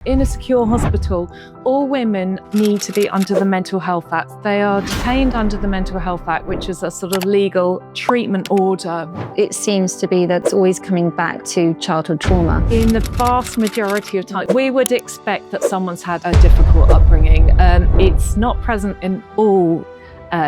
In a secure hospital, all women need to be under the Mental Health Act. They are detained under the Mental Health Act, which is a sort of legal treatment order. It seems to be that's always coming back to childhood trauma. In the vast majority of time, we would expect that someone's had a difficult upbringing. It's not present in all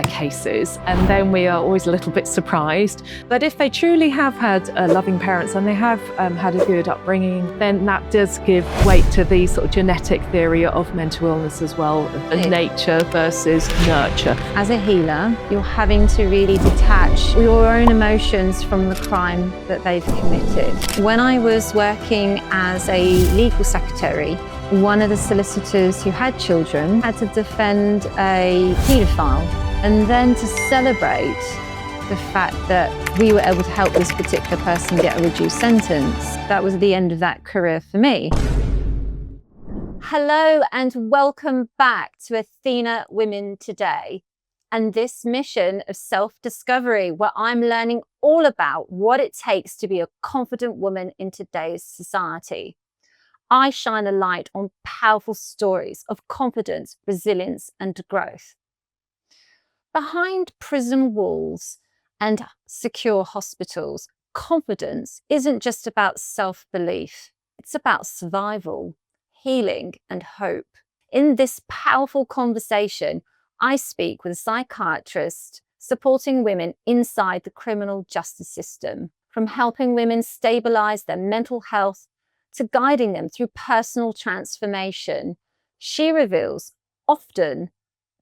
cases, and then we are always a little bit surprised. But if they truly have had loving parents and they have had a good upbringing, then that does give weight to the sort of genetic theory of mental illness as well, nature versus nurture. As a healer, you're having to really detach your own emotions from the crime that they've committed. When I was working as a legal secretary, one of the solicitors who had children had to defend a paedophile, and then to celebrate the fact that we were able to help this particular person get a reduced sentence. That was the end of that career for me. Hello and welcome back to Athena Women Today, and this mission of self-discovery, where I'm learning all about what it takes to be a confident woman in today's society. I shine a light on powerful stories of confidence, resilience, and growth. Behind prison walls and secure hospitals, confidence isn't just about self-belief. It's about survival, healing, and hope. In this powerful conversation, I speak with a psychiatrist supporting women inside the criminal justice system, from helping women stabilize their mental health to guiding them through personal transformation. She reveals often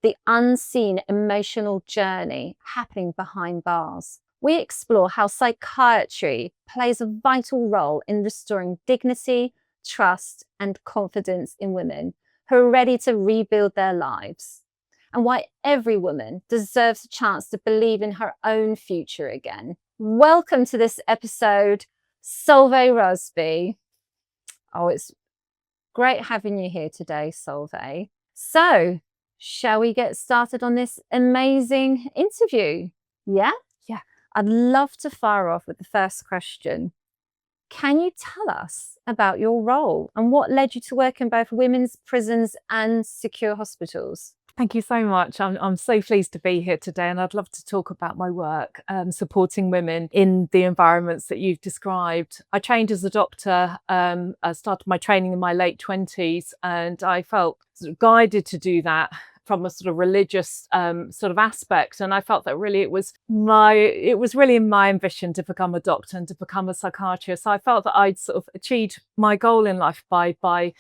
the unseen emotional journey happening behind bars. We explore how psychiatry plays a vital role in restoring dignity, trust, and confidence in women who are ready to rebuild their lives, and why every woman deserves a chance to believe in her own future again. Welcome to this episode, Solveig Rosby. Oh, it's great having you here today, Solveig. So, shall we get started on this amazing interview? Yeah? Yeah. I'd love to fire off with the first question. Can you tell us about your role and what led you to work in both women's prisons and secure hospitals? Thank you so much. I'm so pleased to be here today, and I'd love to talk about my work supporting women in the environments that you've described. I trained as a doctor. I started my training in my late 20s, and I felt sort of guided to do that from a sort of religious sort of aspect, and I felt that really it was really my ambition to become a doctor and to become a psychiatrist. So I felt that I'd sort of achieved my goal in life by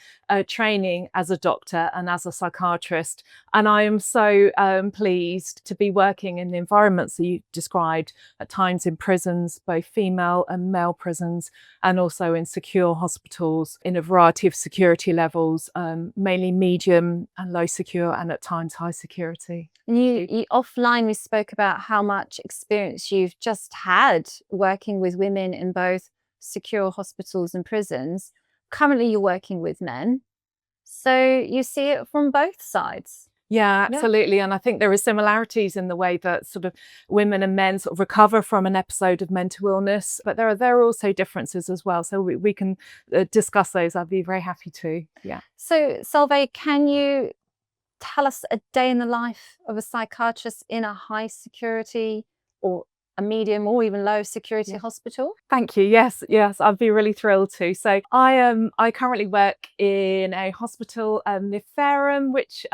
training as a doctor and as a psychiatrist. And I am so pleased to be working in the environments that you described, at times in prisons, both female and male prisons, and also in secure hospitals in a variety of security levels, mainly medium and low secure, and at times high security. And you offline, we spoke about how much experience you've just had working with women in both secure hospitals and prisons. Currently, you're working with men, so you see it from both sides. Yeah, absolutely. And I think there are similarities in the way that sort of women and men sort of recover from an episode of mental illness, but there are also differences as well. So we can discuss those. I'd be very happy to. Yeah. So Solveig, can you tell us a day in the life of a psychiatrist in a high security or a medium or even low security hospital? Thank you. Yes, I'd be really thrilled to. So I currently work in a hospital near Fareham, which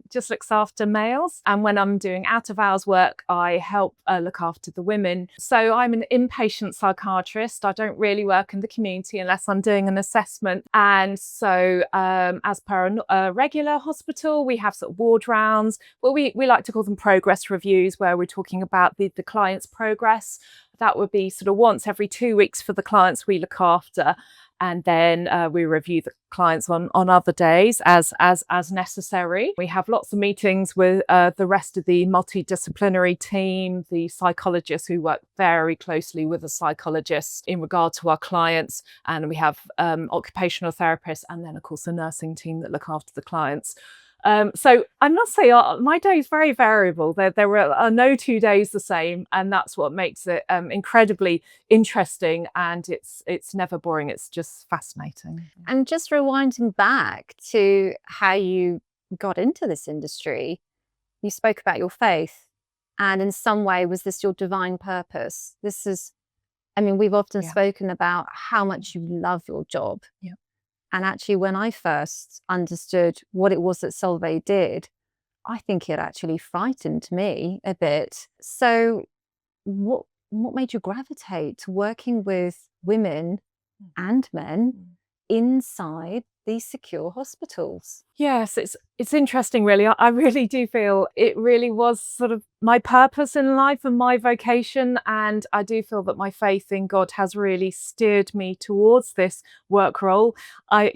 just looks after males. And when I'm doing out of hours work, I help look after the women. So I'm an inpatient psychiatrist. I don't really work in the community unless I'm doing an assessment. And so as per a regular hospital, we have sort of ward rounds. Well, we like to call them progress reviews, where we're talking about the client's progress. That would be sort of once every 2 weeks for the clients we look after, and then we review the clients on other days as necessary. We have lots of meetings with the rest of the multidisciplinary team, the psychologists who work very closely with the psychologists in regard to our clients, and we have occupational therapists, and then of course the nursing team that look after the clients. So I must say, my day is very variable. There are no 2 days the same, and that's what makes it incredibly interesting. And it's never boring. It's just fascinating. And just rewinding back to how you got into this industry, you spoke about your faith, and in some way, was this your divine purpose? This is, I mean, we've often Yeah. spoken about how much you love your job. Yeah. And actually, when I first understood what it was that Solveig did, I think it actually frightened me a bit. So what made you gravitate to working with women and men inside these secure hospitals? Yes, it's interesting, really. I really do feel it really was sort of my purpose in life and my vocation, and I do feel that my faith in God has really steered me towards this work role. I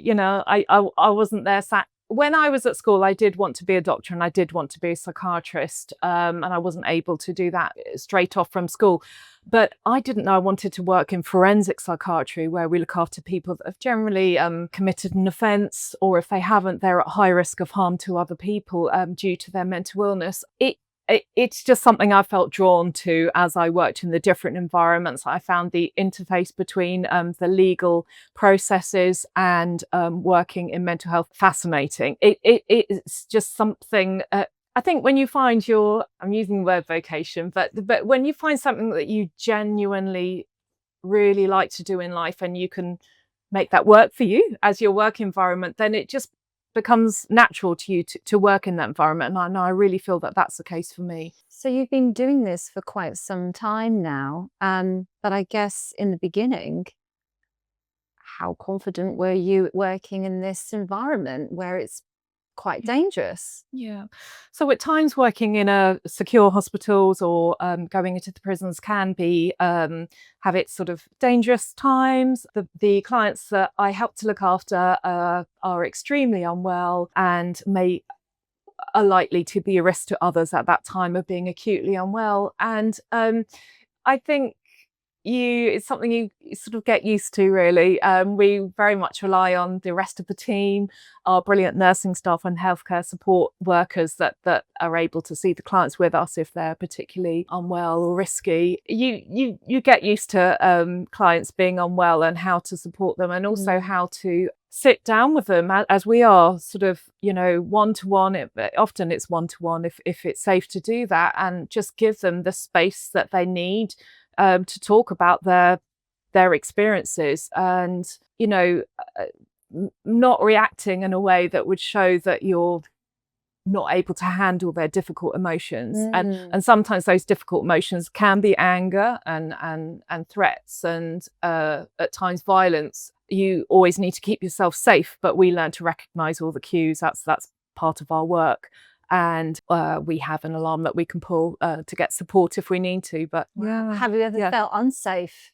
wasn't there sat. When I was at school, I did want to be a doctor and I did want to be a psychiatrist, and I wasn't able to do that straight off from school. But I didn't know I wanted to work in forensic psychiatry, where we look after people that have generally committed an offence, or if they haven't, they're at high risk of harm to other people due to their mental illness. It's just something I felt drawn to as I worked in the different environments. I found the interface between the legal processes and working in mental health fascinating. It's just something. I think when you find I'm using the word vocation, but when you find something that you genuinely really like to do in life and you can make that work for you as your work environment, then it just becomes natural to you to work in that environment. And I really feel that that's the case for me. So you've been doing this for quite some time now, but I guess in the beginning, how confident were you working in this environment where it's quite dangerous? Yeah. So at times working in a secure hospitals or going into the prisons can be have its sort of dangerous times. The clients that I help to look after are extremely unwell and are likely to be a risk to others at that time of being acutely unwell. And I think it's something you sort of get used to, really. We very much rely on the rest of the team, our brilliant nursing staff and healthcare support workers that are able to see the clients with us if they're particularly unwell or risky. You get used to clients being unwell and how to support them, and also how to sit down with them as we are sort of, one-to-one. Often it's one-to-one if it's safe to do that, and just give them the space that they need to talk about their experiences, and not reacting in a way that would show that you're not able to handle their difficult emotions. And sometimes those difficult emotions can be anger and threats, and at times violence. You always need to keep yourself safe, but we learn to recognize all the cues. That's part of our work. And we have an alarm that we can pull to get support if we need to. But yeah. Have you ever felt unsafe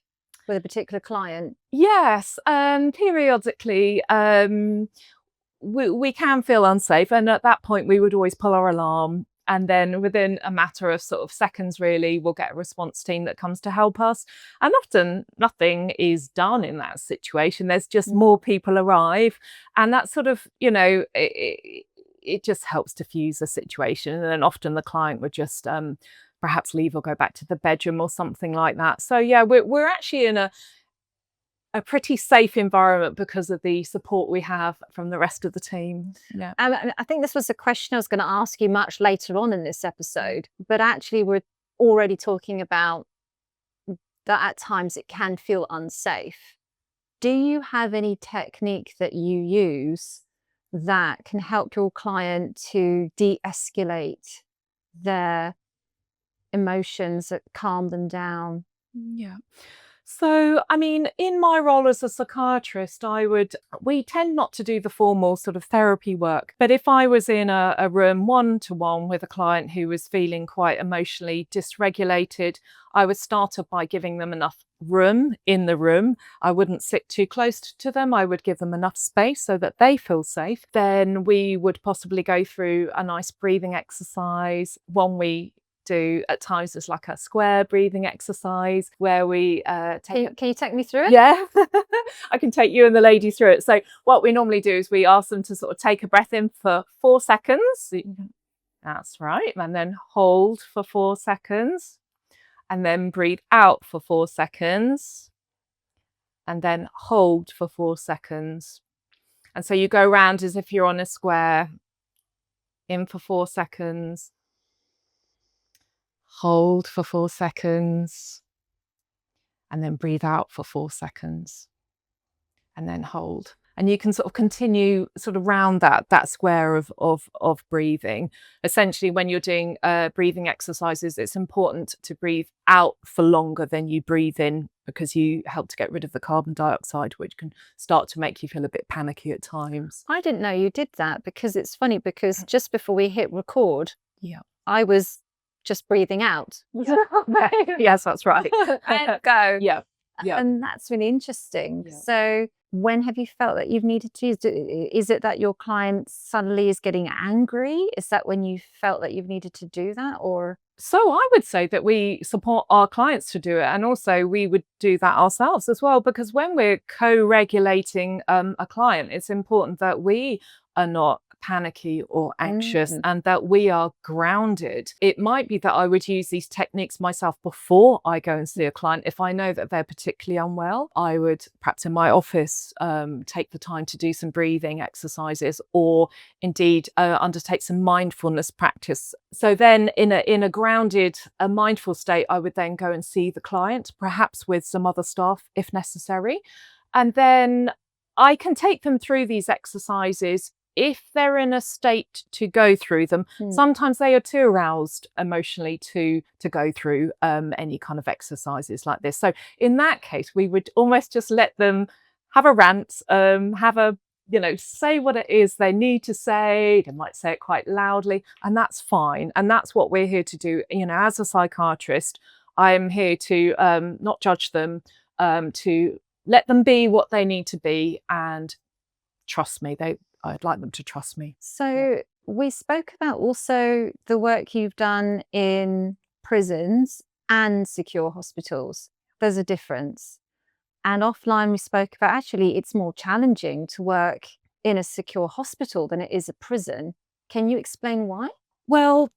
with a particular client? Yes, periodically we can feel unsafe, and at that point we would always pull our alarm, and then within a matter of sort of seconds, really, we'll get a response team that comes to help us. And often nothing is done in that situation. There's just more people arrive, and that sort of, it just helps diffuse the situation. And then often the client would just perhaps leave or go back to the bedroom or something like that. So yeah, we're actually in a pretty safe environment because of the support we have from the rest of the team. Yeah. I think this was a question I was going to ask you much later on in this episode, but actually we're already talking about that at times it can feel unsafe. Do you have any technique that you use that can help your client to de-escalate their emotions, that calm them down? Yeah. So, I mean, in my role as a psychiatrist, we tend not to do the formal sort of therapy work. But if I was in a room one-to-one with a client who was feeling quite emotionally dysregulated, I would start off by giving them enough room in the room. I wouldn't sit too close to them. I would give them enough space so that they feel safe. Then we would possibly go through a nice breathing exercise. One we do at times as like a square breathing exercise where we Can you take me through it? Yeah, I can take you and the lady through it. So what we normally do is we ask them to sort of take a breath in for 4 seconds. That's right. And then hold for 4 seconds. And then breathe out for 4 seconds. And then hold for 4 seconds. And so you go around as if you're on a square. In for 4 seconds. Hold for 4 seconds. And then breathe out for 4 seconds. And then hold. And you can sort of continue sort of round that square of breathing. Essentially, when you're doing breathing exercises, it's important to breathe out for longer than you breathe in, because you help to get rid of the carbon dioxide, which can start to make you feel a bit panicky at times. I didn't know you did that, because it's funny, because just before we hit record, I was just breathing out. Yes, that's right. And go. Yeah. And that's really interesting. Yeah. So when have you felt that you've needed to use it? Is it that your client suddenly is getting angry? Is that when you felt that you've needed to do that? Or so I would say that we support our clients to do it, and also we would do that ourselves as well, because when we're co-regulating a client, it's important that we are not panicky or anxious and that we are grounded. It might be that I would use these techniques myself before I go and see a client. If I know that they're particularly unwell, I would perhaps in my office take the time to do some breathing exercises, or indeed undertake some mindfulness practice. So then in a grounded, a mindful state, I would then go and see the client, perhaps with some other staff if necessary. And then I can take them through these exercises if they're in a state to go through them. Sometimes they are too aroused emotionally to go through any kind of exercises like this. So in that case, we would almost just let them have a rant, have a, say what it is they need to say. They might say it quite loudly, and that's fine. And that's what we're here to do. As a psychiatrist, I am here to not judge them, to let them be what they need to be, and trust me. I'd like them to trust me. So we spoke about also the work you've done in prisons and secure hospitals. There's a difference. And offline we spoke about actually it's more challenging to work in a secure hospital than it is a prison. Can you explain why? Well,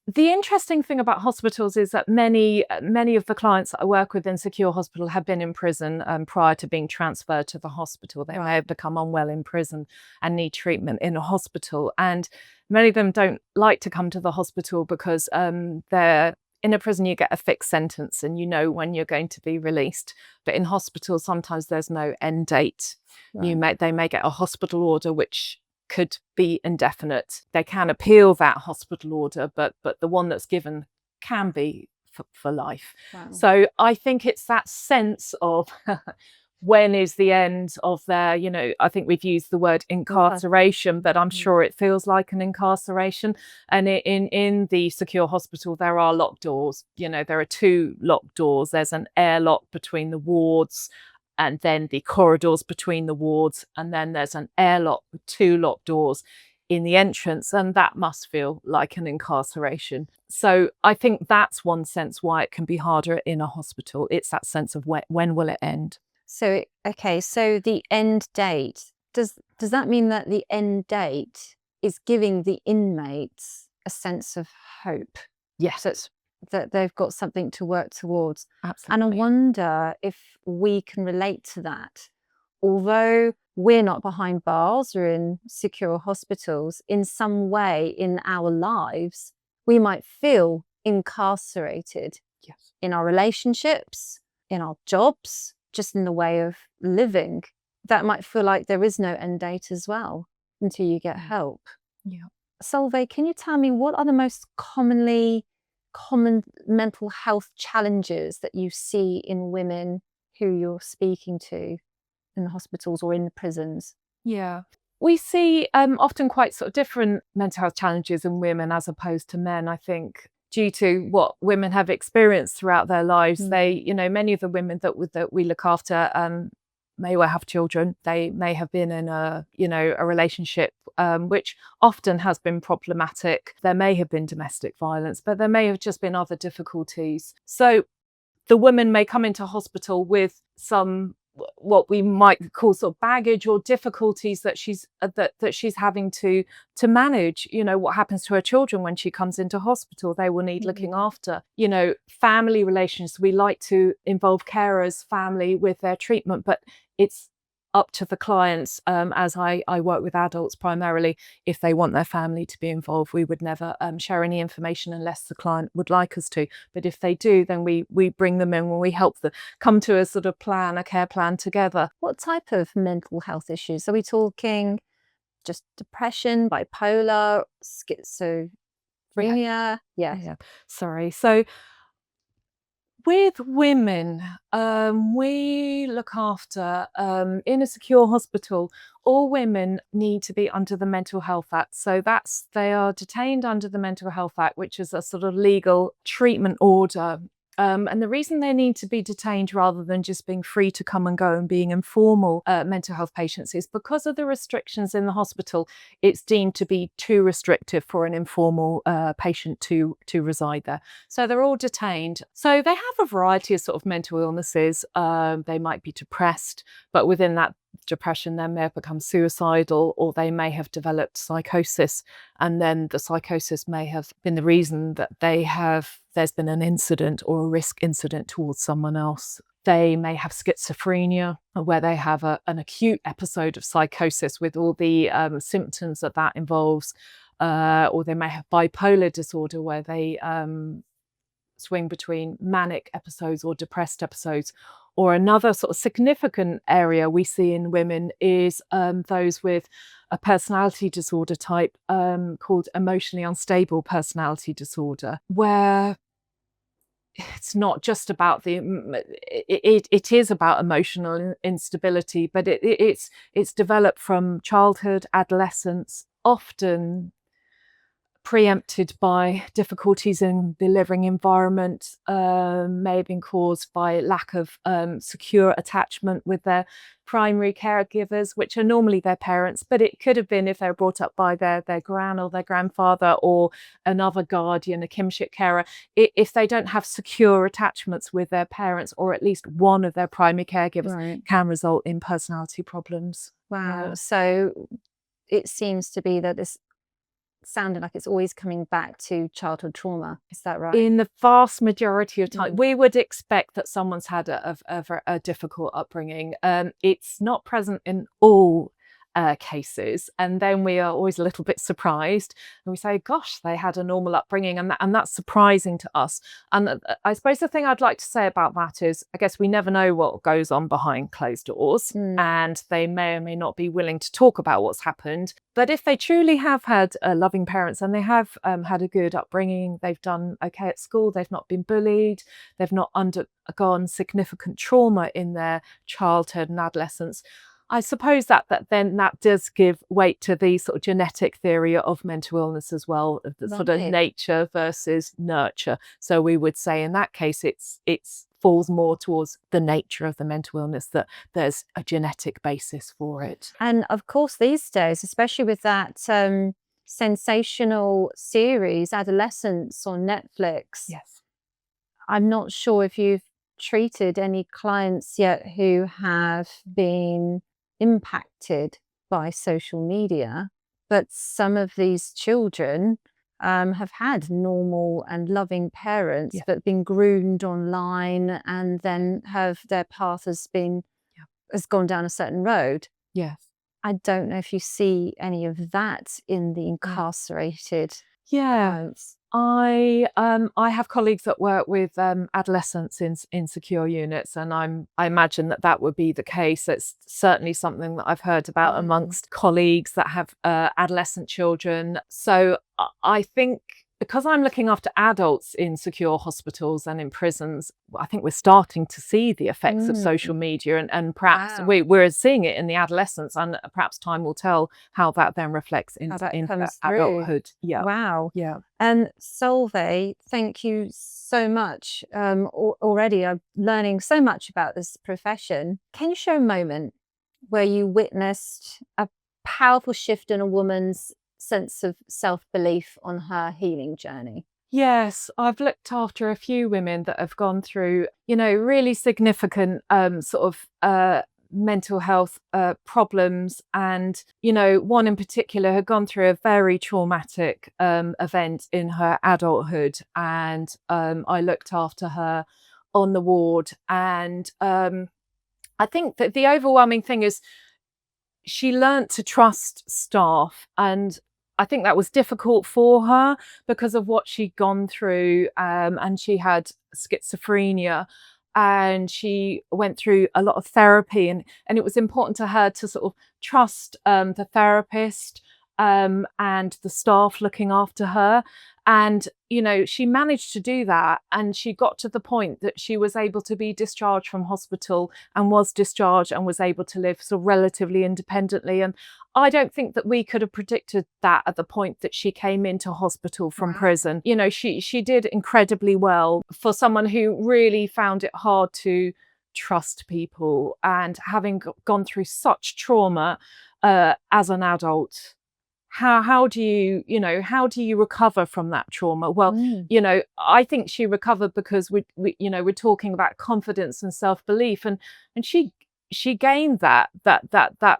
the interesting thing about hospitals is that many of the clients that I work with in secure hospital have been in prison prior to being transferred to the hospital. They may have become unwell in prison and need treatment in a hospital. And many of them don't like to come to the hospital because they're in a prison. You get a fixed sentence and you know when you're going to be released. But in hospital, sometimes there's no end date. Right. They may get a hospital order which could be indefinite. They can appeal that hospital order, but the one that's given can be for life. Wow. So I think it's that sense of when is the end of their, I think we've used the word incarceration, but I'm sure it feels like an incarceration. And in the secure hospital, there are locked doors. There are 2 locked doors. There's an airlock between the wards, and then the corridors between the wards, and then there's an airlock with 2 locked doors in the entrance, and that must feel like an incarceration. So I think that's one sense why it can be harder in a hospital. It's that sense of when will it end? So, okay, so the end date, does that mean that the end date is giving the inmates a sense of hope? Yes. That they've got something to work towards. Absolutely. And I wonder if we can relate to that. Although we're not behind bars or in secure hospitals, in some way in our lives, we might feel incarcerated. Yes. In our relationships, in our jobs, just in the way of living. That might feel like there is no end date as well until you get help. Yeah. Solveig, can you tell me what are the most common mental health challenges that you see in women who you're speaking to in the hospitals or in the prisons? Yeah. We see often quite sort of different mental health challenges in women as opposed to men. I think due to what women have experienced throughout their lives, they, many of the women that we look after may well have children. They may have been in a relationship which often has been problematic. There may have been domestic violence, but there may have just been other difficulties. So the woman may come into hospital with some what we might call sort of baggage or difficulties that she's having to manage. What happens to her children when she comes into hospital? They will need looking after. Family relations. We like to involve carers, family with their treatment, but it's up to the clients, as I work with adults primarily. If they want their family to be involved, we would never share any information unless the client would like us to. But if they do, then we bring them in when we help them come to a sort of plan, a care plan together. What type of mental health issues? Are we talking just depression, bipolar, schizophrenia? Yeah. Sorry. So with women, we look after, in a secure hospital, all women need to be under the Mental Health Act. So they are detained under the Mental Health Act, which is a sort of legal treatment order. And the reason they need to be detained rather than just being free to come and go and being informal mental health patients is because of the restrictions in the hospital. It's deemed to be too restrictive for an informal patient to reside there. So they're all detained. So they have a variety of sort of mental illnesses. They might be depressed, but within that depression, they may have become suicidal, or they may have developed psychosis. And then the psychosis may have been the reason that there's been an incident or a risk incident towards someone else. They may have schizophrenia, where they have an acute episode of psychosis with all the symptoms that involves. Or they may have bipolar disorder, where they swing between manic episodes or depressed episodes. Or another sort of significant area we see in women is those with a personality disorder type called emotionally unstable personality disorder, where it's not just about it is about emotional instability, but it's developed from childhood, adolescence, often preempted by difficulties in the living environment, may have been caused by lack of secure attachment with their primary caregivers, which are normally their parents, but it could have been if they were brought up by their gran or their grandfather or another guardian, a kinship carer. If they don't have secure attachments with their parents, or at least one of their primary caregivers, can result in personality problems. Wow. Yeah. So it seems to be that this sounded like it's always coming back to childhood trauma. Is that right? In the vast majority of time, we would expect that someone's had a difficult upbringing. It's not present in all cases, and then we are always a little bit surprised, and we say, gosh, they had a normal upbringing, and that's surprising to us. And I suppose the thing I'd like to say about that is, I guess we never know what goes on behind closed doors, and they may or may not be willing to talk about what's happened. But if they truly have had loving parents, and they have had a good upbringing, they've done okay at school, they've not been bullied, they've not undergone significant trauma in their childhood and adolescence, I suppose that does give weight to the sort of genetic theory of mental illness as well, of the sort of nature versus nurture. So we would say in that case, it's falls more towards the nature of the mental illness, that there's a genetic basis for it. And of course, these days, especially with that sensational series, Adolescence, on Netflix. Yes. I'm not sure if you've treated any clients yet who have been impacted by social media, but some of these children have had normal and loving parents, but been groomed online, and then their path has gone down a certain road. Yes. I don't know if you see any of that in the incarcerated. Homes. I have colleagues that work with adolescents in secure units, and I imagine that would be the case. It's certainly something that I've heard about amongst colleagues that have adolescent children. So I think because I'm looking after adults in secure hospitals and in prisons, I think we're starting to see the effects of social media, and perhaps we're seeing it in the adolescents, and perhaps time will tell how that then reflects in adulthood. Yeah. Wow. Yeah. And Solveig, thank you so much. Already I'm learning so much about this profession. Can you share a moment where you witnessed a powerful shift in a woman's sense of self-belief on her healing journey? Yes, I've looked after a few women that have gone through, really significant mental health problems. And, one in particular had gone through a very traumatic event in her adulthood. And I looked after her on the ward. And I think that the overwhelming thing is she learnt to trust staff, and I think that was difficult for her because of what she'd gone through, and she had schizophrenia, and she went through a lot of therapy, and it was important to her to sort of trust the therapist and the staff looking after her. And, she managed to do that, and she got to the point that she was able to be discharged from hospital, and was discharged and was able to live sort of relatively independently. And I don't think that we could have predicted that at the point that she came into hospital from prison. She did incredibly well for someone who really found it hard to trust people, and having gone through such trauma as an adult. How do you recover from that trauma? Well, I think she recovered because we're talking about confidence and self-belief, and she gained that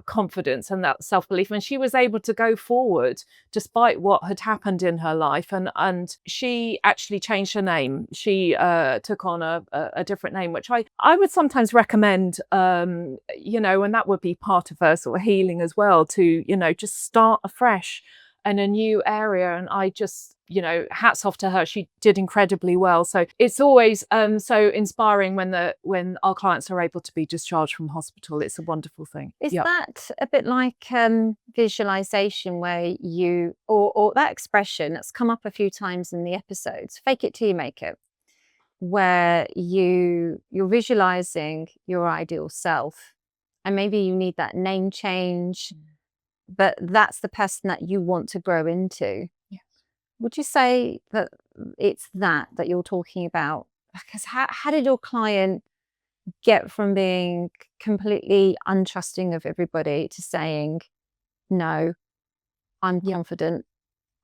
confidence and that self-belief, and she was able to go forward despite what had happened in her life. And she actually changed her name. She took on a different name, which I would sometimes recommend, and that would be part of her sort of healing as well, to just start afresh in a new area. And I just, hats off to her. She did incredibly well. So it's always so inspiring when our clients are able to be discharged from hospital. It's a wonderful thing. Is that a bit like visualization, where you, or that expression that's come up a few times in the episodes, fake it till you make it, where you're visualizing your ideal self, and maybe you need that name change, but that's the person that you want to grow into? Yes. Would you say that it's that you're talking about? Because how did your client get from being completely untrusting of everybody to saying, no, I'm confident,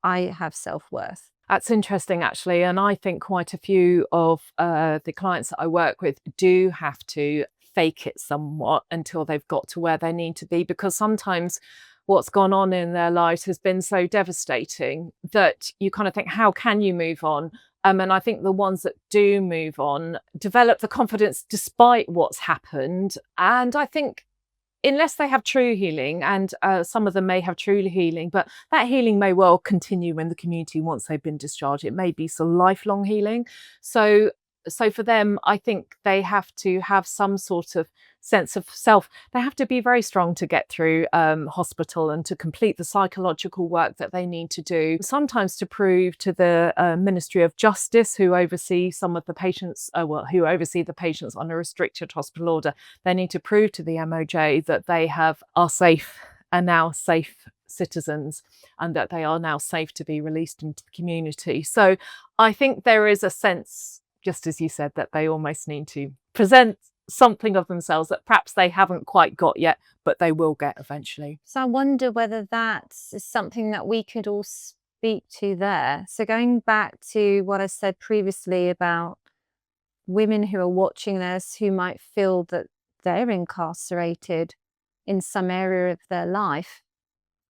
I have self-worth? That's interesting, actually. And I think quite a few of the clients that I work with do have to fake it somewhat until they've got to where they need to be, because sometimes what's gone on in their lives has been so devastating that you kind of think, how can you move on? And I think the ones that do move on develop the confidence despite what's happened. And I think unless they have true healing, and some of them may have true healing, but that healing may well continue in the community once they've been discharged. It may be some lifelong healing. So for them, I think they have to have some sort of sense of self. They have to be very strong to get through hospital and to complete the psychological work that they need to do. Sometimes to prove to the Ministry of Justice, who oversee some of the patients, who oversee the patients on a restricted hospital order, they need to prove to the MOJ that they are now safe citizens, and that they are now safe to be released into the community. So I think there is a sense, just as you said, that they almost need to present something of themselves that perhaps they haven't quite got yet, but they will get eventually. So I wonder whether that is something that we could all speak to there. So going back to what I said previously about women who are watching this, who might feel that they're incarcerated in some area of their life,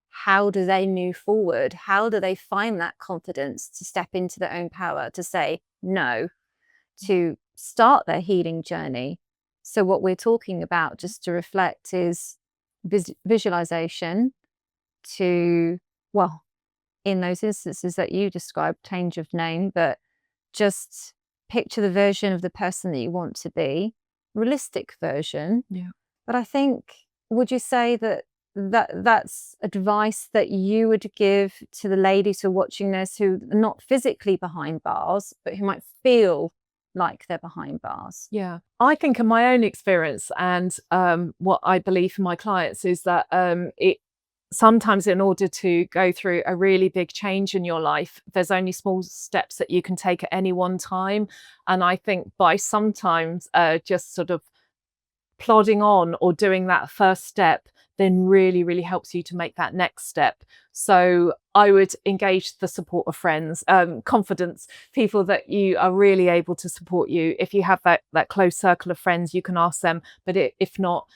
how do they move forward? How do they find that confidence to step into their own power, to say no, to start their healing journey? So what we're talking about, just to reflect, is visualization, to, well, in those instances that you described, change of name, but just picture the version of the person that you want to be, realistic version. Yeah. But I think, would you say that that's advice that you would give to the ladies who are watching this, who are not physically behind bars, but who might feel like they're behind bars? Yeah, I think in my own experience and what I believe for my clients is that it sometimes, in order to go through a really big change in your life, there's only small steps that you can take at any one time. And I think by sometimes just sort of plodding on or doing that first step then really, really helps you to make that next step. So I would engage the support of friends, confidence, people that you are really able to support you. If you have that close circle of friends, you can ask them. But if not,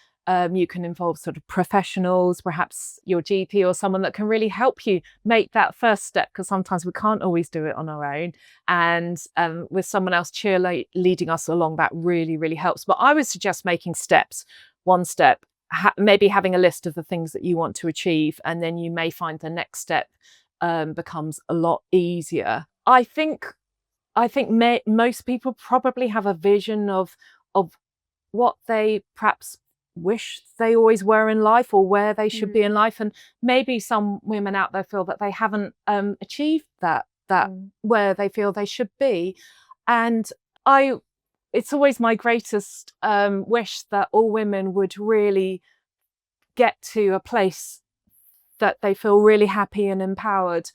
you can involve sort of professionals, perhaps your GP or someone that can really help you make that first step, because sometimes we can't always do it on our own. And with someone else leading us along, that really, really helps. But I would suggest making steps, one step, maybe having a list of the things that you want to achieve, and then you may find the next step becomes a lot easier. I think most people probably have a vision of what they perhaps wish they always were in life, or where they should be in life, and maybe some women out there feel that they haven't achieved that where they feel they should be. And it's always my greatest wish that all women would really get to a place that they feel really happy and empowered.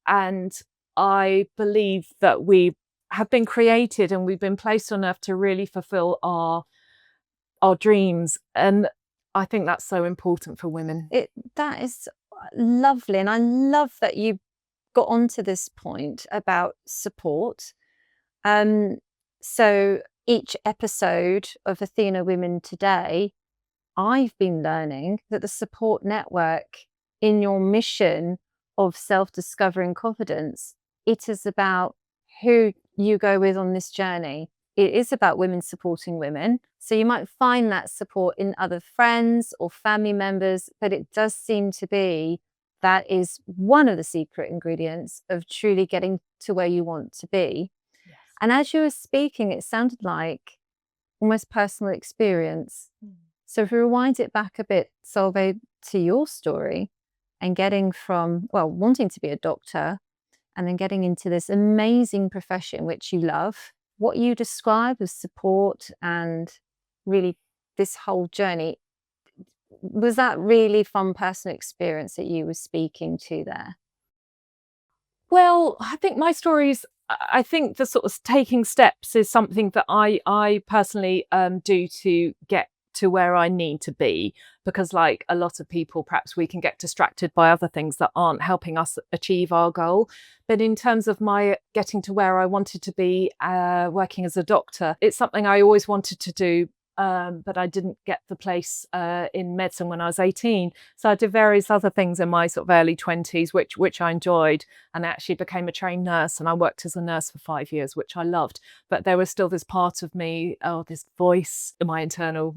And I believe that we have been created and we've been placed on earth to really fulfill our dreams. And I think that's so important for women. That is lovely. And I love that you got onto this point about support. So each episode of Athena Women Today, I've been learning that the support network in your mission of self-discovery and confidence, it is about who you go with on this journey. It is about women supporting women. So you might find that support in other friends or family members, but it does seem to be that is one of the secret ingredients of truly getting to where you want to be. Yes. And as you were speaking, it sounded like almost personal experience. So if we rewind it back a bit, Solveig, to your story, and getting from, well, wanting to be a doctor and then getting into this amazing profession which you love, what you describe as support and really this whole journey, was that really from personal experience that you were speaking to there? Well, I think my stories, I think the sort of taking steps is something that I personally do to get to where I need to be, because like a lot of people, perhaps we can get distracted by other things that aren't helping us achieve our goal. But in terms of my getting to where I wanted to be, working as a doctor, it's something I always wanted to do. But I didn't get the place in medicine when I was 18. So I did various other things in my sort of early 20s, which I enjoyed, and I actually became a trained nurse, and I worked as a nurse for 5 years, which I loved. But there was still this part of me, this voice in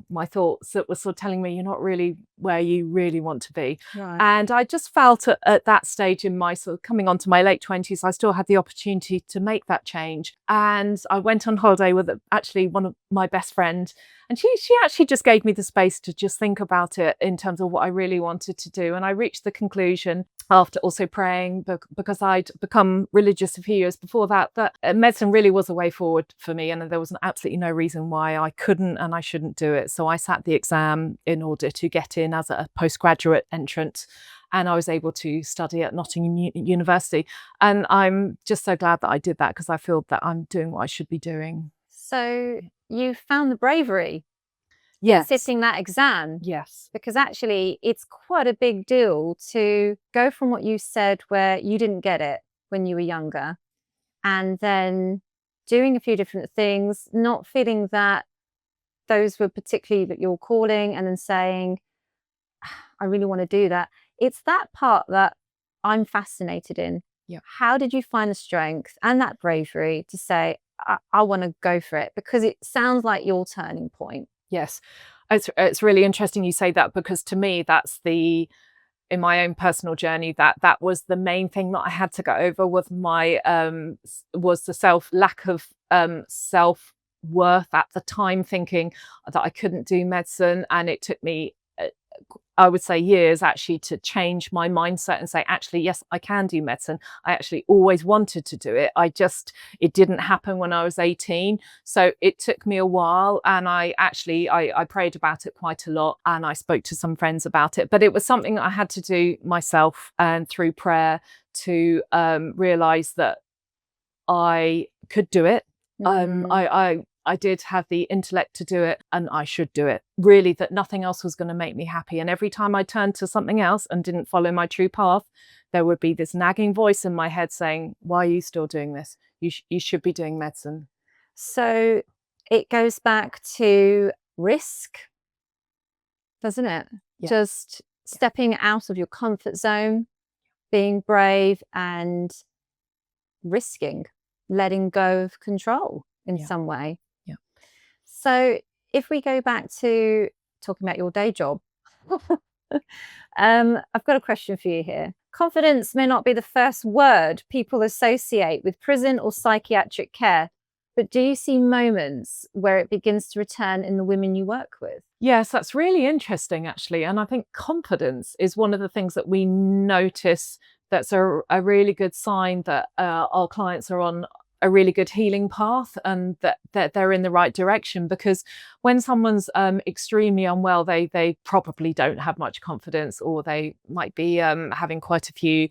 my thoughts that was sort of telling me, you're not really where you really want to be. Right. And I just felt at that stage in my sort of coming on to my late 20s, I still had the opportunity to make that change. And I went on holiday with actually one of my best friends. And she actually just gave me the space to just think about it in terms of what I really wanted to do. And I reached the conclusion, after also praying, because I'd become religious a few years before that medicine really was a way forward for me. And there was absolutely no reason why I couldn't and I shouldn't do it. So I sat the exam in order to get in as a postgraduate entrant. And I was able to study at Nottingham University. And I'm just so glad that I did that, because I feel that I'm doing what I should be doing. So you found the bravery Yes. sitting that exam. Yes. Because actually it's quite a big deal to go from what you said, where you didn't get it when you were younger, and then doing a few different things, not feeling that those were particularly your calling, and then saying, I really want to do that. It's that part that I'm fascinated in. Yeah. How did you find the strength and that bravery to say, I want to go for it? Because it sounds like your turning point. Yes, it's really interesting you say that, because to me, that's in my own personal journey, that was the main thing that I had to get over with my was the lack of self-worth at the time, thinking that I couldn't do medicine. And it took me I would say years actually to change my mindset and say, actually, yes, I can do medicine. I actually always wanted to do it. It didn't happen when I was 18. So it took me a while, and I prayed about it quite a lot, and I spoke to some friends about it, but it was something I had to do myself, and through prayer to realize that I could do it. I did have the intellect to do it, and I should do it. Really, that nothing else was going to make me happy. And every time I turned to something else and didn't follow my true path, there would be this nagging voice in my head saying, why are you still doing this? You should be doing medicine. So it goes back to risk, doesn't it? Yeah. Just stepping out of your comfort zone, being brave and risking, letting go of control in some way. Yeah. So if we go back to talking about your day job, I've got a question for you here. Confidence may not be the first word people associate with prison or psychiatric care, but do you see moments where it begins to return in the women you work with? Yes, that's really interesting, actually. And I think confidence is one of the things that we notice that's a really good sign that our clients are on a really good healing path, and that they're in the right direction. Because when someone's extremely unwell, they probably don't have much confidence, or they might be having quite a few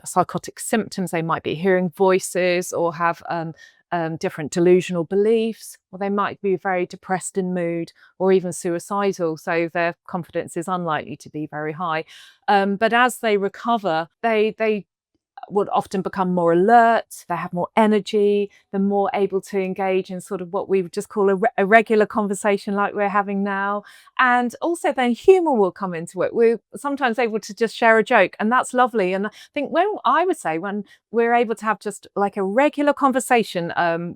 psychotic symptoms. They might be hearing voices, or have different delusional beliefs, or they might be very depressed in mood, or even suicidal. So their confidence is unlikely to be very high. But as they recover, they would often become more alert, they have more energy, they're more able to engage in sort of what we would just call a regular conversation like we're having now. And also then humour will come into it. We're sometimes able to just share a joke, and that's lovely. And I think when we're able to have just like a regular conversation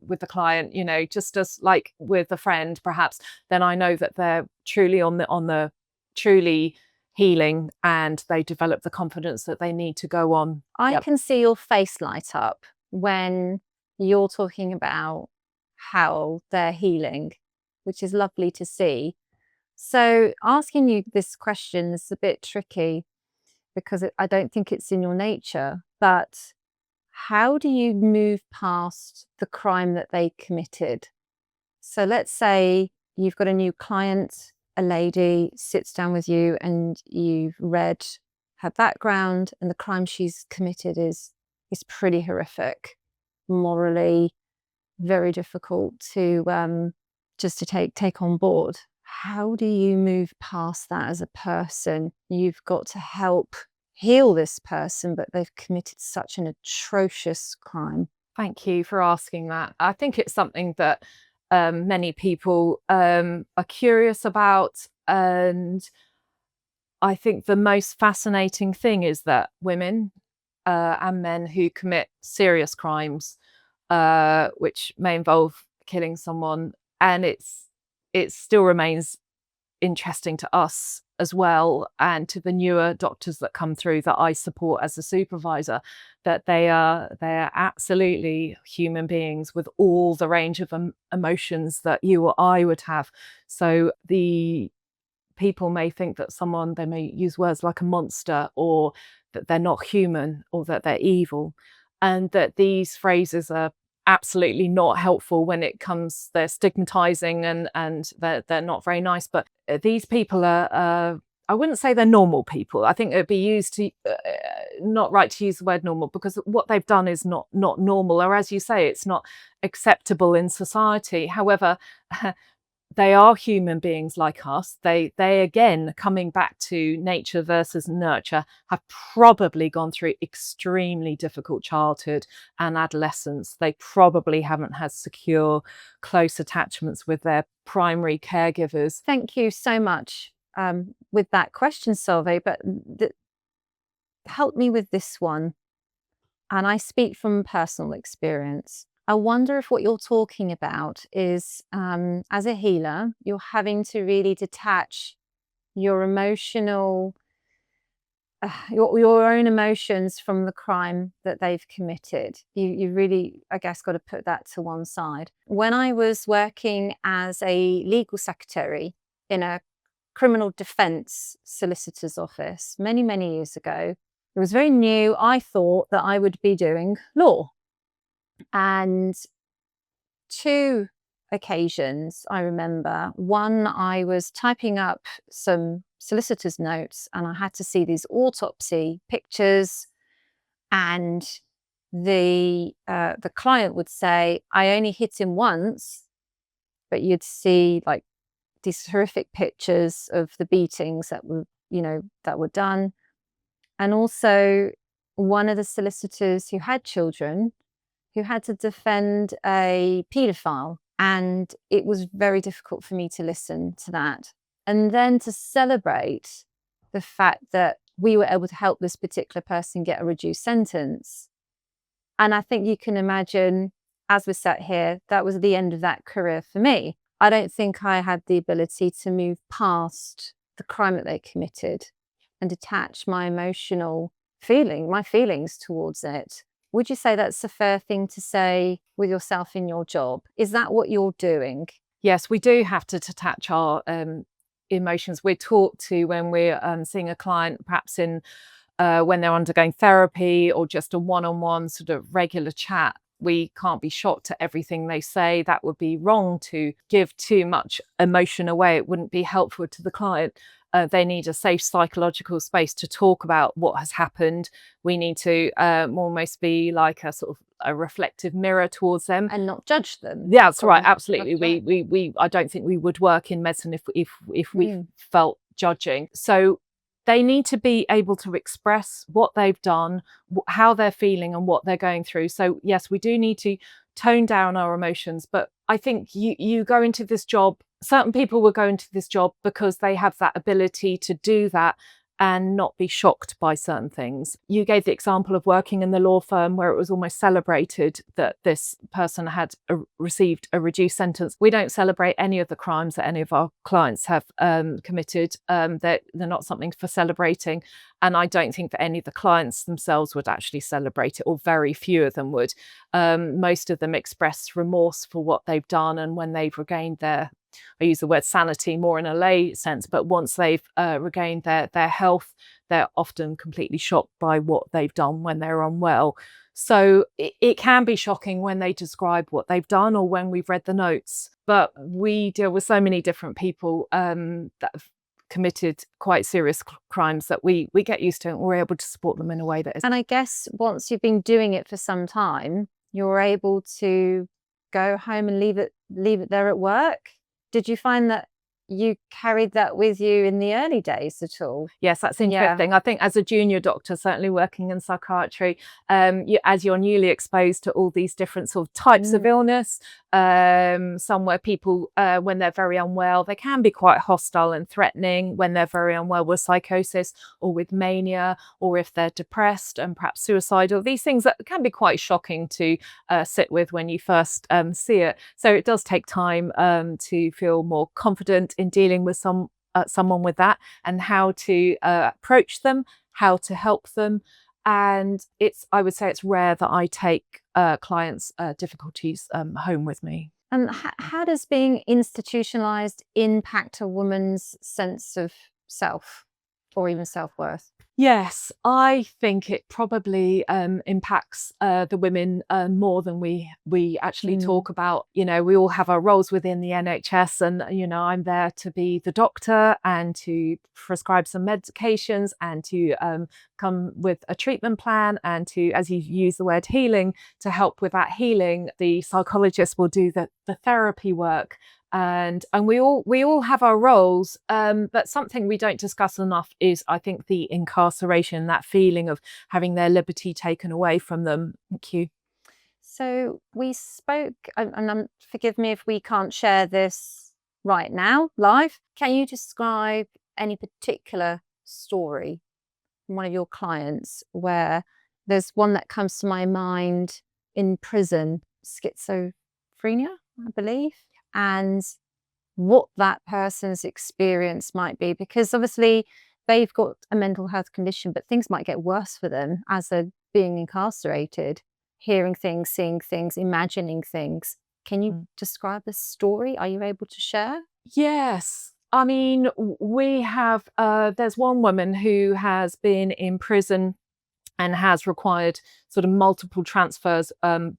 with the client, just as like with a friend perhaps, then I know that they're truly on the truly healing, and they develop the confidence that they need to go on. I can see your face light up when you're talking about how they're healing, which is lovely to see. So asking you this question is a bit tricky because I don't think it's in your nature, but how do you move past the crime that they committed? So let's say you've got a new client, a lady sits down with you, and you've read her background, and the crime she's committed is pretty horrific, morally very difficult to just to take on board. How do you move past that as a person? You've got to help heal this person, but they've committed such an atrocious crime. Thank you for asking that. I think it's something that many people are curious about. And I think the most fascinating thing is that women and men who commit serious crimes, which may involve killing someone, and it still remains interesting to us as well, and to the newer doctors that come through that I support as a supervisor, that they're absolutely human beings with all the range of emotions that you or I would have. So the people may think that they may use words like a monster, or that they're not human, or that they're evil, and that these phrases are absolutely not helpful when it comes. They're stigmatizing, and they're not very nice. But these people are I wouldn't say they're normal people. I think it would be used to not right to use the word normal, because what they've done is not normal, or as you say, it's not acceptable in society. However, they are human beings like us. They again, coming back to nature versus nurture, have probably gone through extremely difficult childhood and adolescence. They probably haven't had secure, close attachments with their primary caregivers. Thank you so much with that question, Solveig, but help me with this one. And I speak from personal experience. I wonder if what you're talking about is, as a healer, you're having to really detach your emotional, your own emotions from the crime that they've committed. You really, I guess, got to put that to one side. When I was working as a legal secretary in a criminal defence solicitor's office many, many years ago. It was very new. I thought that I would be doing law. And 2 occasions I remember. One, I was typing up some solicitor's notes and I had to see these autopsy pictures, and the client would say, I only hit him once, but you'd see like these horrific pictures of the beatings that were done. And also one of the solicitors who had children, who had to defend a paedophile. And it was very difficult for me to listen to that. And then to celebrate the fact that we were able to help this particular person get a reduced sentence. And I think you can imagine, as we're sat here, that was the end of that career for me. I don't think I had the ability to move past the crime that they committed and detach my feelings towards it. Would you say that's a fair thing to say with yourself in your job? Is that what you're doing? Yes, we do have to detach our emotions. We're taught to when we're seeing a client, perhaps in when they're undergoing therapy or just a one-on-one sort of regular chat. We can't be shocked at everything they say. That would be wrong to give too much emotion away. It wouldn't be helpful to the client. They need a safe psychological space to talk about what has happened. We need to almost be like a sort of a reflective mirror towards them and not judge them. Yeah, that's right. Absolutely. We I don't think we would work in medicine if we felt judging. So they need to be able to express what they've done, how they're feeling and what they're going through. So yes, we do need to tone down our emotions. But I think you go into this job, certain people will go into this job because they have that ability to do that and not be shocked by certain things. You gave the example of working in the law firm where it was almost celebrated that this person had received a reduced sentence. We don't celebrate any of the crimes that any of our clients have committed. They're not something for celebrating. And I don't think that any of the clients themselves would actually celebrate it, or very few of them would. Most of them express remorse for what they've done, and when they've regained their, I use the word sanity more in a lay sense, but once they've regained their health, they're often completely shocked by what they've done when they're unwell. So it can be shocking when they describe what they've done or when we've read the notes. But we deal with so many different people that have committed quite serious crimes that we get used to, and we're able to support them in a way that is. And I guess once you've been doing it for some time, you're able to go home and leave it there at work. Did you find that you carried that with you in the early days at all? Yes, that's interesting. I think as a junior doctor, certainly working in psychiatry, as you're newly exposed to all these different sort of types of illness, some where people, when they're very unwell, they can be quite hostile and threatening when they're very unwell with psychosis or with mania, or if they're depressed and perhaps suicidal. These things that can be quite shocking to sit with when you first see it. So it does take time to feel more confident in dealing with someone with that, and how to approach them, how to help them. And I would say it's rare that I take clients' difficulties home with me. And how does being institutionalized impact a woman's sense of self or even self-worth? Yes, I think it probably impacts the women more than we actually talk about. You know, we all have our roles within the NHS, and I'm there to be the doctor and to prescribe some medications and to come with a treatment plan and to, as you use the word, healing, to help with that healing. The psychologist will do the therapy work. And we all have our roles, but something we don't discuss enough is, I think, the incarceration, that feeling of having their liberty taken away from them. Thank you. So we spoke, and forgive me if we can't share this right now live. Can you describe any particular story from one of your clients where there's one that comes to my mind in prison, schizophrenia, I believe, and what that person's experience might be? Because obviously they've got a mental health condition, but things might get worse for them as they're being incarcerated, hearing things, seeing things, imagining things. Can you describe the story? Are you able to share? Yes. I mean, we have, there's one woman who has been in prison and has required sort of multiple transfers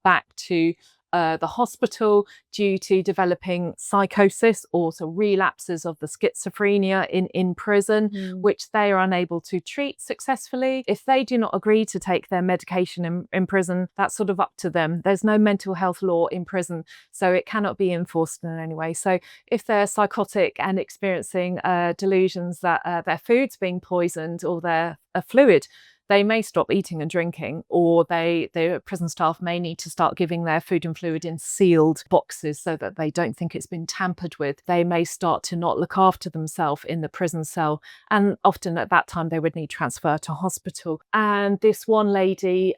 back to the hospital due to developing psychosis or so relapses of the schizophrenia in prison, which they are unable to treat successfully. If they do not agree to take their medication in prison, that's sort of up to them. There's no mental health law in prison, so it cannot be enforced in any way. So if they're psychotic and experiencing delusions that their food's being poisoned or their fluid, they may stop eating and drinking, or the prison staff may need to start giving their food and fluid in sealed boxes so that they don't think it's been tampered with. They may start to not look after themselves in the prison cell, and often at that time they would need transfer to hospital. And this one lady,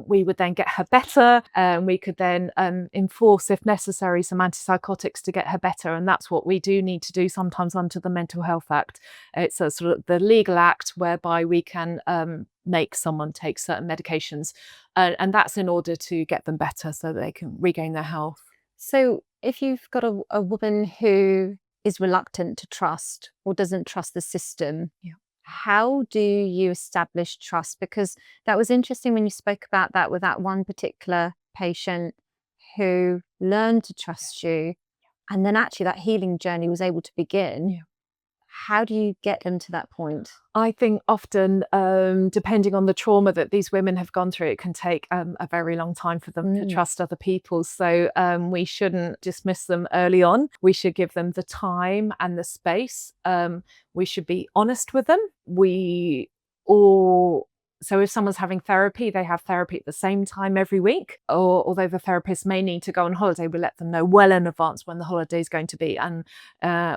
we would then get her better, and we could then enforce, if necessary, some antipsychotics to get her better. And that's what we do need to do sometimes under the Mental Health Act. It's a sort of the legal act whereby we can make someone take certain medications, and that's in order to get them better so that they can regain their health. So if you've got a woman who is reluctant to trust or doesn't trust the system, how do you establish trust? Because that was interesting when you spoke about that with that one particular patient who learned to trust you, and then actually that healing journey was able to begin. How do you get them to that point? I think often, depending on the trauma that these women have gone through, it can take a very long time for them to trust other people. So we shouldn't dismiss them early on. We should give them the time and the space. We should be honest with them. So if someone's having therapy, they have therapy at the same time every week, or although the therapist may need to go on holiday, we let them know well in advance when the holiday is going to be. And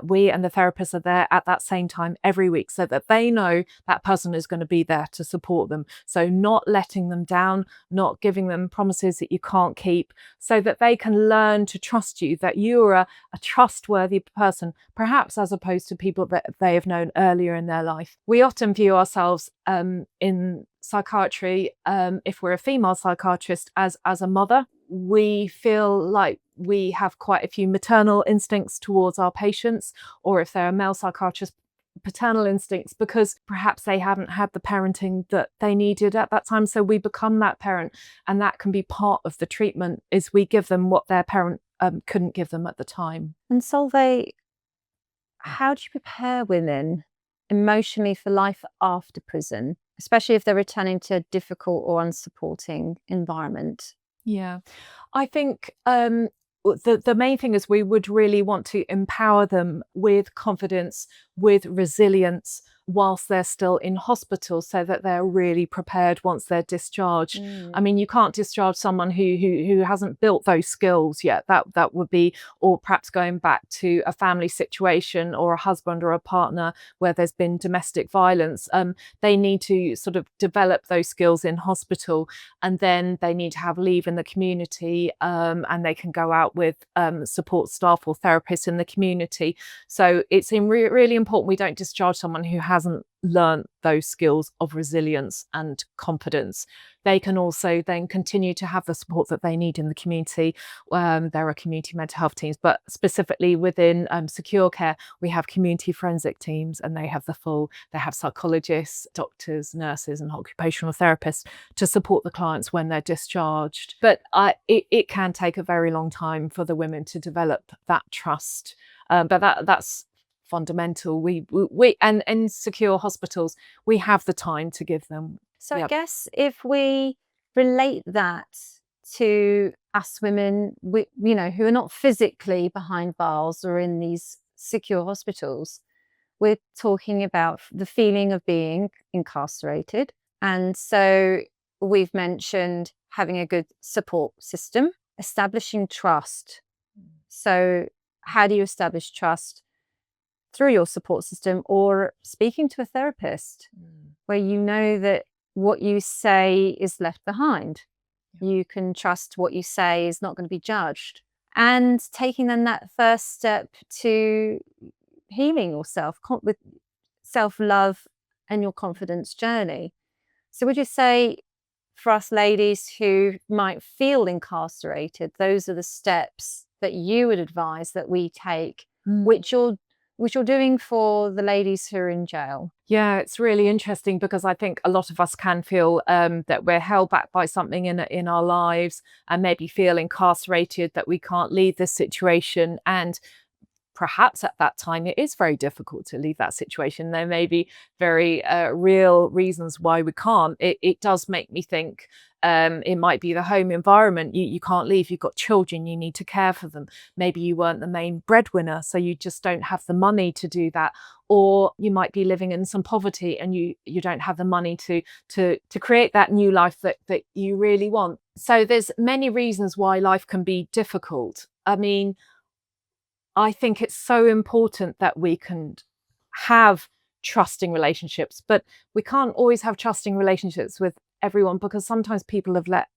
we and the therapists are there at that same time every week so that they know that person is going to be there to support them. So not letting them down, not giving them promises that you can't keep, so that they can learn to trust you, that you are a trustworthy person, perhaps as opposed to people that they have known earlier in their life. We often view ourselves in psychiatry, if we're a female psychiatrist, as a mother. We feel like we have quite a few maternal instincts towards our patients, or if they're a male psychiatrist, paternal instincts, because perhaps they haven't had the parenting that they needed at that time. So we become that parent, and that can be part of the treatment, is we give them what their parent couldn't give them at the time. And Solveig, how do you prepare women emotionally for life after prison, especially if they're returning to a difficult or unsupporting environment? Yeah, I think the main thing is we would really want to empower them with confidence, with resilience, whilst they're still in hospital, so that they're really prepared once they're discharged. I mean, you can't discharge someone who hasn't built those skills yet. That would be, or perhaps going back to a family situation or a husband or a partner where there's been domestic violence. They need to sort of develop those skills in hospital, and then they need to have leave in the community, and they can go out with support staff or therapists in the community. So it's really important we don't discharge someone who hasn't learned those skills of resilience and confidence. They can also then continue to have the support that they need in the community. There are community mental health teams, but specifically within secure care, we have community forensic teams, and they have psychologists, doctors, nurses, and occupational therapists to support the clients when they're discharged. But it can take a very long time for the women to develop that trust. But that's fundamental. We and in secure hospitals, we have the time to give them. So I guess if we relate that to us women, who are not physically behind bars or in these secure hospitals, we're talking about the feeling of being incarcerated. And so we've mentioned having a good support system, establishing trust. So how do you establish trust? Through your support system, or speaking to a therapist where you know that what you say is left behind. You can trust what you say is not going to be judged, and taking then that first step to healing yourself with self-love and your confidence journey. So would you say, for us ladies who might feel incarcerated, those are the steps that you would advise that we take, which you're which you're doing for the ladies who are in jail. Yeah, it's really interesting because I think a lot of us can feel that we're held back by something in our lives, and maybe feel incarcerated, that we can't leave this situation. And perhaps at that time it is very difficult to leave that situation. There may be very real reasons why we can't. It does make me think it might be the home environment. You can't leave. You've got children, you need to care for them. Maybe you weren't the main breadwinner, so you just don't have the money to do that. Or you might be living in some poverty and you don't have the money to create that new life that you really want. So there's many reasons why life can be difficult. I mean, I think it's so important that we can have trusting relationships, but we can't always have trusting relationships with everyone, because sometimes people have let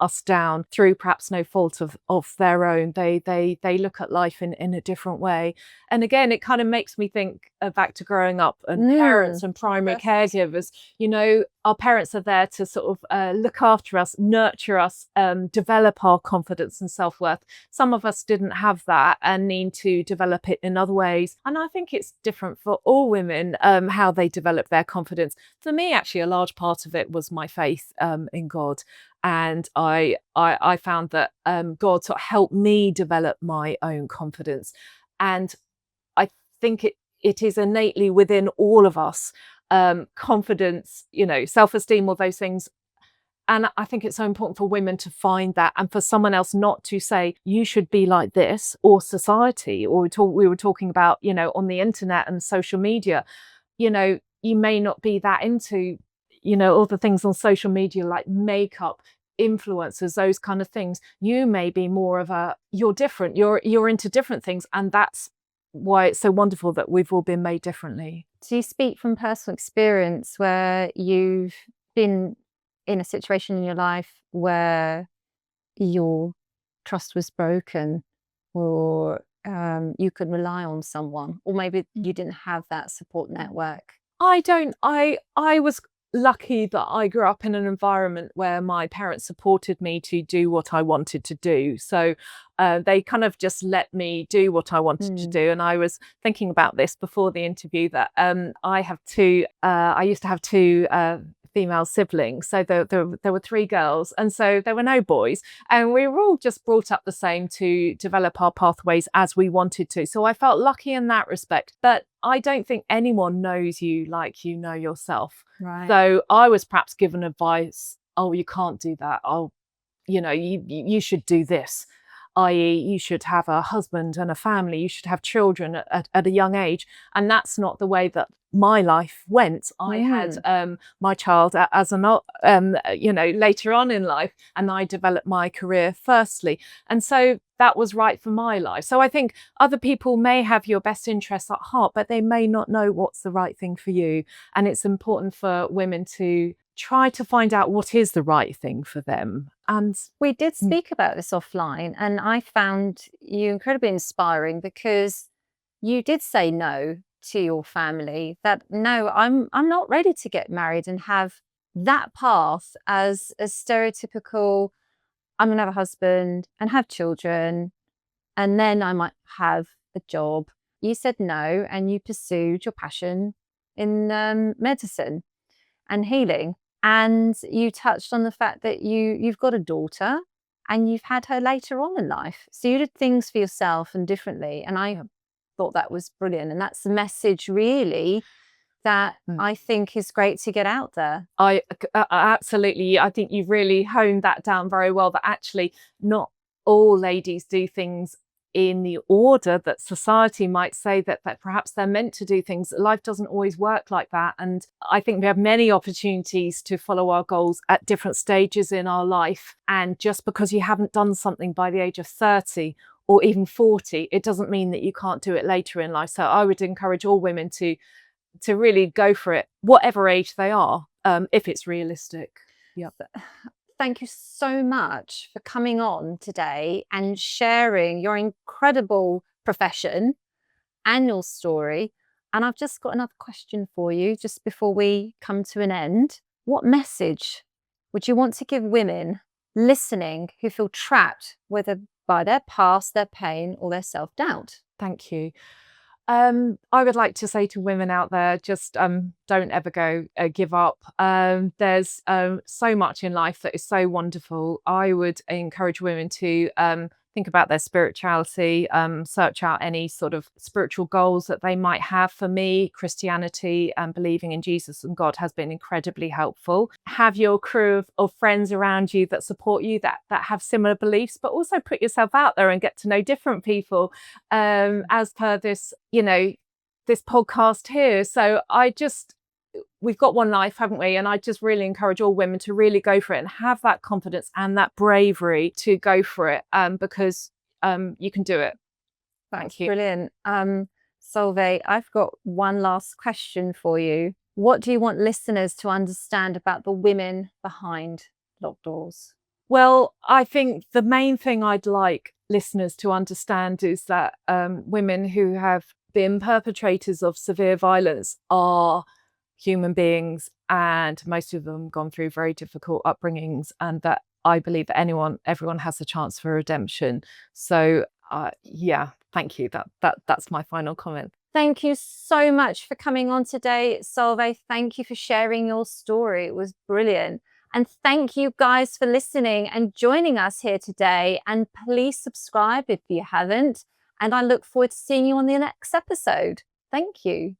us down through perhaps no fault of their own. They look at life in a different way. And again, it kind of makes me think back to growing up and parents and primary caregivers. You know, our parents are there to sort of look after us, nurture us, develop our confidence and self-worth. Some of us didn't have that and need to develop it in other ways. And I think it's different for all women, how they develop their confidence. For me, actually, a large part of it was my faith in God. And I found that God sort of helped me develop my own confidence. And I think it is innately within all of us, confidence, you know, self-esteem, all those things. And I think it's so important for women to find that, and for someone else not to say, you should be like this, or society, or we were talking about, you know, on the internet and social media, you know, you may not be that into, you know, all the things on social media like makeup, influencers, those kind of things. You may be more of you're different, you're into different things, and that's why it's so wonderful that we've all been made differently. Do you speak from personal experience where you've been in a situation in your life where your trust was broken, or you could rely on someone, or maybe you didn't have that support network? I was lucky that I grew up in an environment where my parents supported me to do what I wanted to do. So they kind of just let me do what I wanted to do. And I was thinking about this before the interview, that I used to have two female siblings. So there were three girls, and so there were no boys. And we were all just brought up the same to develop our pathways as we wanted to. So I felt lucky in that respect. But I don't think anyone knows you like you know yourself. Right. So I was perhaps given advice, oh, you can't do that. Oh, you know, you should do this, i.e. you should have a husband and a family, you should have children at a young age. And that's not the way that my life went. I had my child as you know, later on in life, and I developed my career firstly. And so that was right for my life. So I think other people may have your best interests at heart, but they may not know what's the right thing for you. And it's important for women to try to find out what is the right thing for them. And we did speak about this offline, and I found you incredibly inspiring, because you did say no to your family, that no, I'm not ready to get married and have that path as a stereotypical, I'm gonna have a husband and have children, and then I might have a job. You said no, and you pursued your passion in medicine and healing. And you touched on the fact that you've got a daughter and you've had her later on in life. So you did things for yourself and differently. And I thought that was brilliant. And that's the message really that I think is great to get out there. I absolutely, I think you've really honed that down very well, that actually not all ladies do things in the order that society might say that perhaps they're meant to do things. Life doesn't always work like that. And I think we have many opportunities to follow our goals at different stages in our life. And just because you haven't done something by the age of 30 or even 40, it doesn't mean that you can't do it later in life. So I would encourage all women to really go for it, whatever age they are, if it's realistic. Yeah. Thank you so much for coming on today and sharing your incredible profession and your story. And I've just got another question for you just before we come to an end. What message would you want to give women listening who feel trapped, whether by their past, their pain, or their self-doubt? Thank you. I would like to say to women out there, just don't ever give up. There's so much in life that is so wonderful. I would encourage women to think about their spirituality, search out any sort of spiritual goals that they might have. For me, Christianity and believing in Jesus and God has been incredibly helpful. Have your crew of friends around you that support you, that have similar beliefs, but also put yourself out there and get to know different people, as per this, this podcast here. So we've got one life, haven't we? And I just really encourage all women to really go for it and have that confidence and that bravery to go for it, because you can do it. Thank you. Brilliant. Solveig, I've got one last question for you. What do you want listeners to understand about the women behind locked doors? Well, I think the main thing I'd like listeners to understand is that women who have been perpetrators of severe violence are human beings, and most of them gone through very difficult upbringings, and that I believe that everyone has a chance for redemption. So yeah, thank you. That's my final comment. Thank you so much for coming on today, Solveig. Thank you for sharing your story. It was brilliant. And thank you guys for listening and joining us here today. And please subscribe if you haven't. And I look forward to seeing you on the next episode. Thank you.